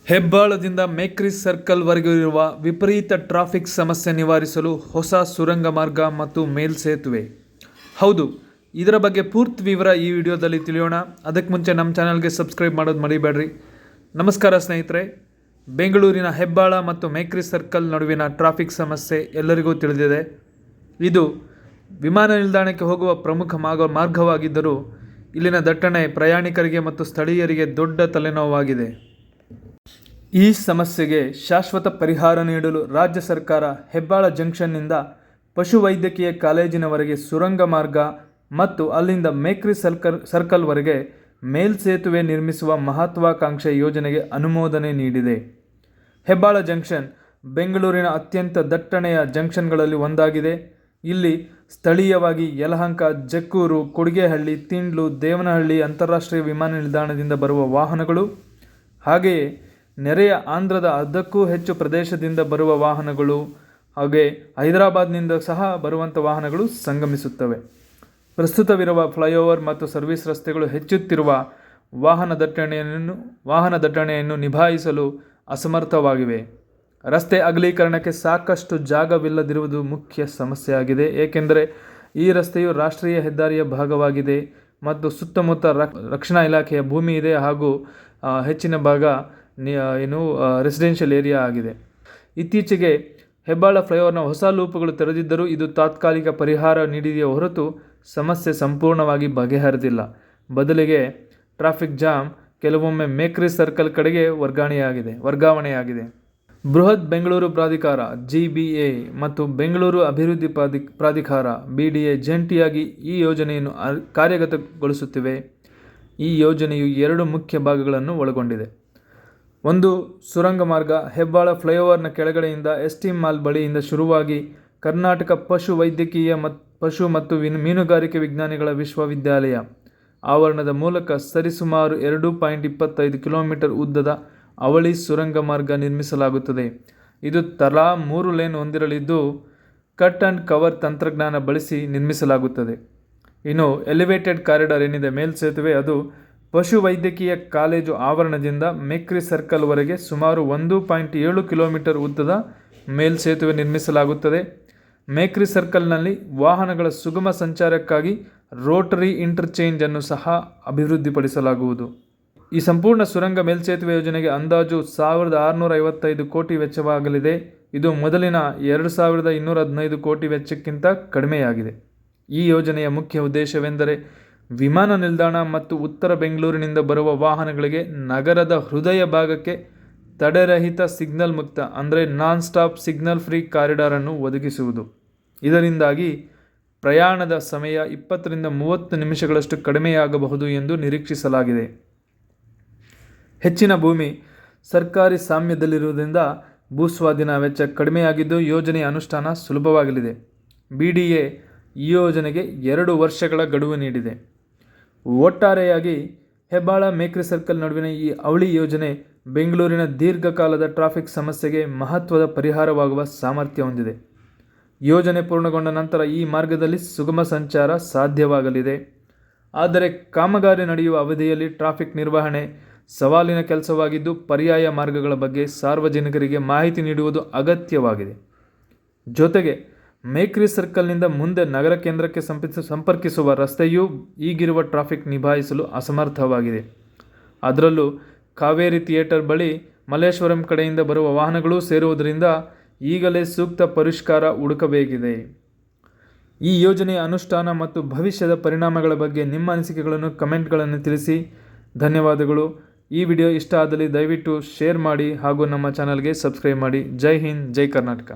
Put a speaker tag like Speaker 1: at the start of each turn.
Speaker 1: ಹೆಬ್ಬಾಳದಿಂದ ಮೇಕ್ರಿಸ್ ಸರ್ಕಲ್ವರೆಗೂ ಇರುವ ವಿಪರೀತ ಟ್ರಾಫಿಕ್ ಸಮಸ್ಯೆ ನಿವಾರಿಸಲು ಹೊಸ ಸುರಂಗ ಮಾರ್ಗ ಮತ್ತು ಮೇಲ್ಸೇತುವೆ. ಹೌದು, ಇದರ ಬಗ್ಗೆ ಪೂರ್ತಿ ವಿವರ ಈ ವಿಡಿಯೋದಲ್ಲಿ ತಿಳಿಯೋಣ. ಅದಕ್ಕೆ ಮುಂಚೆ ನಮ್ಮ ಚಾನಲ್ಗೆ ಸಬ್ಸ್ಕ್ರೈಬ್ ಮಾಡೋದು ಮರಿಬೇಡ್ರಿ. ನಮಸ್ಕಾರ ಸ್ನೇಹಿತರೆ. ಬೆಂಗಳೂರಿನ ಹೆಬ್ಬಾಳ ಮತ್ತು ಮೇಕ್ರಿಸ್ ಸರ್ಕಲ್ ನಡುವಿನ ಟ್ರಾಫಿಕ್ ಸಮಸ್ಯೆ ಎಲ್ಲರಿಗೂ ತಿಳಿದಿದೆ. ಇದು ವಿಮಾನ ನಿಲ್ದಾಣಕ್ಕೆ ಹೋಗುವ ಪ್ರಮುಖ ಮಾರ್ಗವಾಗಿದ್ದರೂ ಇಲ್ಲಿನ ದಟ್ಟಣೆ ಪ್ರಯಾಣಿಕರಿಗೆ ಮತ್ತು ಸ್ಥಳೀಯರಿಗೆ ದೊಡ್ಡ ತಲೆನೋವಾಗಿದೆ. ಈ ಸಮಸ್ಯೆಗೆ ಶಾಶ್ವತ ಪರಿಹಾರ ನೀಡಲು ರಾಜ್ಯ ಸರ್ಕಾರ ಹೆಬ್ಬಾಳ ಜಂಕ್ಷನ್ನಿಂದ ಪಶುವೈದ್ಯಕೀಯ ಕಾಲೇಜಿನವರೆಗೆ ಸುರಂಗ ಮಾರ್ಗ ಮತ್ತು ಅಲ್ಲಿಂದ ಮೇಕ್ರಿಸ್ ಸರ್ಕಲ್ವರೆಗೆ ಮೇಲ್ಸೇತುವೆ ನಿರ್ಮಿಸುವ ಮಹತ್ವಾಕಾಂಕ್ಷೆ ಯೋಜನೆಗೆ ಅನುಮೋದನೆ ನೀಡಿದೆ. ಹೆಬ್ಬಾಳ ಜಂಕ್ಷನ್ ಬೆಂಗಳೂರಿನ ಅತ್ಯಂತ ದಟ್ಟಣೆಯ ಜಂಕ್ಷನ್ಗಳಲ್ಲಿ ಒಂದಾಗಿದೆ. ಇಲ್ಲಿ ಸ್ಥಳೀಯವಾಗಿ ಯಲಹಂಕ, ಜಕ್ಕೂರು, ಕೊಡಿಗೇಹಳ್ಳಿ, ತಿಂಡ್ಲು, ದೇವನಹಳ್ಳಿ ಅಂತಾರಾಷ್ಟ್ರೀಯ ವಿಮಾನ ನಿಲ್ದಾಣದಿಂದ ಬರುವ ವಾಹನಗಳು, ಹಾಗೆಯೇ ನೆರೆಯ ಆಂಧ್ರದ ಅರ್ಧಕ್ಕೂ ಹೆಚ್ಚು ಪ್ರದೇಶದಿಂದ ಬರುವ ವಾಹನಗಳು, ಹಾಗೆ ಹೈದರಾಬಾದ್ನಿಂದ ಸಹ ಬರುವಂಥ ವಾಹನಗಳು ಸಂಗಮಿಸುತ್ತವೆ. ಪ್ರಸ್ತುತವಿರುವ ಫ್ಲೈಓವರ್ ಮತ್ತು ಸರ್ವಿಸ್ ರಸ್ತೆಗಳು ಹೆಚ್ಚುತ್ತಿರುವ ವಾಹನ ದಟ್ಟಣೆಯನ್ನು ನಿಭಾಯಿಸಲು ಅಸಮರ್ಥವಾಗಿವೆ. ರಸ್ತೆ ಅಗಲೀಕರಣಕ್ಕೆ ಸಾಕಷ್ಟು ಜಾಗವಿಲ್ಲದಿರುವುದು ಮುಖ್ಯ ಸಮಸ್ಯೆಯಾಗಿದೆ. ಏಕೆಂದರೆ ಈ ರಸ್ತೆಯು ರಾಷ್ಟ್ರೀಯ ಹೆದ್ದಾರಿಯ ಭಾಗವಾಗಿದೆ ಮತ್ತು ಸುತ್ತಮುತ್ತ ರಕ್ಷಣಾ ಇಲಾಖೆಯ ಭೂಮಿ ಇದೆ ಹಾಗೂ ಹೆಚ್ಚಿನ ಭಾಗ ರೆಸಿಡೆನ್ಷಿಯಲ್ ಏರಿಯಾ ಆಗಿದೆ. ಇತ್ತೀಚೆಗೆ ಹೆಬ್ಬಾಳ ಫ್ಲೈಓವರ್ನ ಹೊಸ ಲೂಪುಗಳು ತೆರೆದಿದ್ದರೂ ಇದು ತಾತ್ಕಾಲಿಕ ಪರಿಹಾರ ನೀಡಿದೆಯೇ ಹೊರತು ಸಮಸ್ಯೆ ಸಂಪೂರ್ಣವಾಗಿ ಬಗೆಹರಿದಿಲ್ಲ. ಬದಲಿಗೆ ಟ್ರಾಫಿಕ್ ಜಾಮ್ ಕೆಲವೊಮ್ಮೆ ಮೇಕ್ರಿಸ್ ಸರ್ಕಲ್ ಕಡೆಗೆ ವರ್ಗಾವಣೆಯಾಗಿದೆ. ಬೃಹತ್ ಬೆಂಗಳೂರು ಪ್ರಾಧಿಕಾರ GBA ಮತ್ತು ಬೆಂಗಳೂರು ಅಭಿವೃದ್ಧಿ ಪ್ರಾಧಿಕಾರ BDA ಜಂಟಿಯಾಗಿ ಈ ಯೋಜನೆಯನ್ನು ಕಾರ್ಯಗತಗೊಳಿಸುತ್ತಿವೆ. ಈ ಯೋಜನೆಯು 2 ಮುಖ್ಯ ಭಾಗಗಳನ್ನು ಒಳಗೊಂಡಿದೆ. ಒಂದು, ಸುರಂಗ ಮಾರ್ಗ ಹೆಬ್ಬಾಳ ಫ್ಲೈಓವರ್ನ ಕೆಳಗಡೆಯಿಂದ ST ಮಾಲ್ ಬಳಿಯಿಂದ ಶುರುವಾಗಿ ಕರ್ನಾಟಕ ಪಶು ವೈದ್ಯಕೀಯ ಪಶು ಮತ್ತು ಮೀನುಗಾರಿಕೆ ವಿಜ್ಞಾನಿಗಳ ವಿಶ್ವವಿದ್ಯಾಲಯ ಆವರಣದ ಮೂಲಕ ಸರಿಸುಮಾರು 2.25 ಕಿಲೋಮೀಟರ್ ಉದ್ದದ ಅವಳಿ ಸುರಂಗ ಮಾರ್ಗ ನಿರ್ಮಿಸಲಾಗುತ್ತದೆ. ಇದು ತಲಾ 3 ಲೇನ್ ಹೊಂದಿರಲಿದ್ದು ಕಟ್ ಅಂಡ್ ಕವರ್ ತಂತ್ರಜ್ಞಾನ ಬಳಸಿ ನಿರ್ಮಿಸಲಾಗುತ್ತದೆ. ಇನ್ನು ಎಲಿವೇಟೆಡ್ ಕಾರಿಡಾರ್ ಏನಿದೆ, ಮೇಲ್ಸೇತುವೆ, ಅದು ಪಶು ವೈದ್ಯಕೀಯ ಕಾಲೇಜು ಆವರಣದಿಂದ ಮೇಕ್ರಿಸ್ ಸರ್ಕಲ್ವರೆಗೆ ಸುಮಾರು 1.7 ಕಿಲೋಮೀಟರ್ ಉದ್ದದ ಮೇಲ್ಸೇತುವೆ ನಿರ್ಮಿಸಲಾಗುತ್ತದೆ. ಮೇಕ್ರಿಸ್ ಸರ್ಕಲ್ನಲ್ಲಿ ವಾಹನಗಳ ಸುಗಮ ಸಂಚಾರಕ್ಕಾಗಿ ರೋಟರಿ ಇಂಟರ್ಚೇಂಜ್ ಅನ್ನು ಸಹ ಅಭಿವೃದ್ಧಿಪಡಿಸಲಾಗುವುದು. ಈ ಸಂಪೂರ್ಣ ಸುರಂಗ ಮೇಲ್ಸೇತುವೆ ಯೋಜನೆಗೆ ಅಂದಾಜು 1655 ಕೋಟಿ ವೆಚ್ಚವಾಗಲಿದೆ. ಇದು ಮೊದಲಿನ 2215 ಕೋಟಿ ವೆಚ್ಚಕ್ಕಿಂತ ಕಡಿಮೆಯಾಗಿದೆ. ಈ ಯೋಜನೆಯ ಮುಖ್ಯ ಉದ್ದೇಶವೆಂದರೆ ವಿಮಾನ ನಿಲ್ದಾಣ ಮತ್ತು ಉತ್ತರ ಬೆಂಗಳೂರಿನಿಂದ ಬರುವ ವಾಹನಗಳಿಗೆ ನಗರದ ಹೃದಯ ಭಾಗಕ್ಕೆ ತಡೆರಹಿತ ಸಿಗ್ನಲ್ ಮುಕ್ತ ಅಂದರೆ non stop signal free corridor ಅನ್ನು ಒದಗಿಸುವುದು. ಇದರಿಂದಾಗಿ ಪ್ರಯಾಣದ ಸಮಯ 20 ರಿಂದ 30 ನಿಮಿಷಗಳಷ್ಟು ಕಡಿಮೆಯಾಗಬಹುದು ಎಂದು ನಿರೀಕ್ಷಿಸಲಾಗಿದೆ. ಹೆಚ್ಚಿನ ಭೂಮಿ ಸರ್ಕಾರಿ ಸ್ವಾಮ್ಯದಲ್ಲಿರುವುದರಿಂದ ಭೂಸ್ವಾಧೀನ ವೆಚ್ಚ ಕಡಿಮೆಯಾಗಿದ್ದು ಯೋಜನೆಯ ಅನುಷ್ಠಾನ ಸುಲಭವಾಗಲಿದೆ. BDA ಈ ಯೋಜನೆಗೆ 2 ವರ್ಷಗಳ ಗಡುವು ನೀಡಿದೆ. ಒಟ್ಟಾರೆಯಾಗಿ ಹೆಬ್ಬಾಳ ಮೇಕ್ರಿಸ್ ಸರ್ಕಲ್ ನಡುವಿನ ಈ ಅವಳಿ ಯೋಜನೆ ಬೆಂಗಳೂರಿನ ದೀರ್ಘಕಾಲದ ಟ್ರಾಫಿಕ್ ಸಮಸ್ಯೆಗೆ ಮಹತ್ವದ ಪರಿಹಾರವಾಗುವ ಸಾಮರ್ಥ್ಯ ಹೊಂದಿದೆ. ಯೋಜನೆ ಪೂರ್ಣಗೊಂಡ ನಂತರ ಈ ಮಾರ್ಗದಲ್ಲಿ ಸುಗಮ ಸಂಚಾರ ಸಾಧ್ಯವಾಗಲಿದೆ. ಆದರೆ ಕಾಮಗಾರಿ ನಡೆಯುವ ಅವಧಿಯಲ್ಲಿ ಟ್ರಾಫಿಕ್ ನಿರ್ವಹಣೆ ಸವಾಲಿನ ಕೆಲಸವಾಗಿದ್ದು ಪರ್ಯಾಯ ಮಾರ್ಗಗಳ ಬಗ್ಗೆ ಸಾರ್ವಜನಿಕರಿಗೆ ಮಾಹಿತಿ ನೀಡುವುದು ಅಗತ್ಯವಾಗಿದೆ. ಜೊತೆಗೆ ಮೇಕ್ರಿಸ್ ಸರ್ಕಲ್ನಿಂದ ಮುಂದೆ ನಗರ ಕೇಂದ್ರಕ್ಕೆ ಸಂಪರ್ಕಿಸುವ ರಸ್ತೆಯೂ ಈಗಿರುವ ಟ್ರಾಫಿಕ್ ನಿಭಾಯಿಸಲು ಅಸಮರ್ಥವಾಗಿದೆ. ಅದರಲ್ಲೂ ಕಾವೇರಿ ಥಿಯೇಟರ್ ಬಳಿ ಮಲ್ಲೇಶ್ವರಂ ಕಡೆಯಿಂದ ಬರುವ ವಾಹನಗಳೂ ಸೇರುವುದರಿಂದ ಈಗಲೇ ಸೂಕ್ತ ಪರಿಷ್ಕಾರ ಹುಡುಕಬೇಕಿದೆ. ಈ ಯೋಜನೆಯ ಅನುಷ್ಠಾನ ಮತ್ತು ಭವಿಷ್ಯದ ಪರಿಣಾಮಗಳ ಬಗ್ಗೆ ನಿಮ್ಮ ಅನಿಸಿಕೆಗಳನ್ನು ಕಮೆಂಟ್ಗಳನ್ನು ತಿಳಿಸಿ. ಧನ್ಯವಾದಗಳು. ಈ ವಿಡಿಯೋ ಇಷ್ಟ ಆದಲ್ಲಿ ದಯವಿಟ್ಟು ಶೇರ್ ಮಾಡಿ ಹಾಗೂ ನಮ್ಮ ಚಾನಲ್ಗೆ ಸಬ್ಸ್ಕ್ರೈಬ್ ಮಾಡಿ. ಜೈ ಹಿಂದ್, ಜೈ ಕರ್ನಾಟಕ.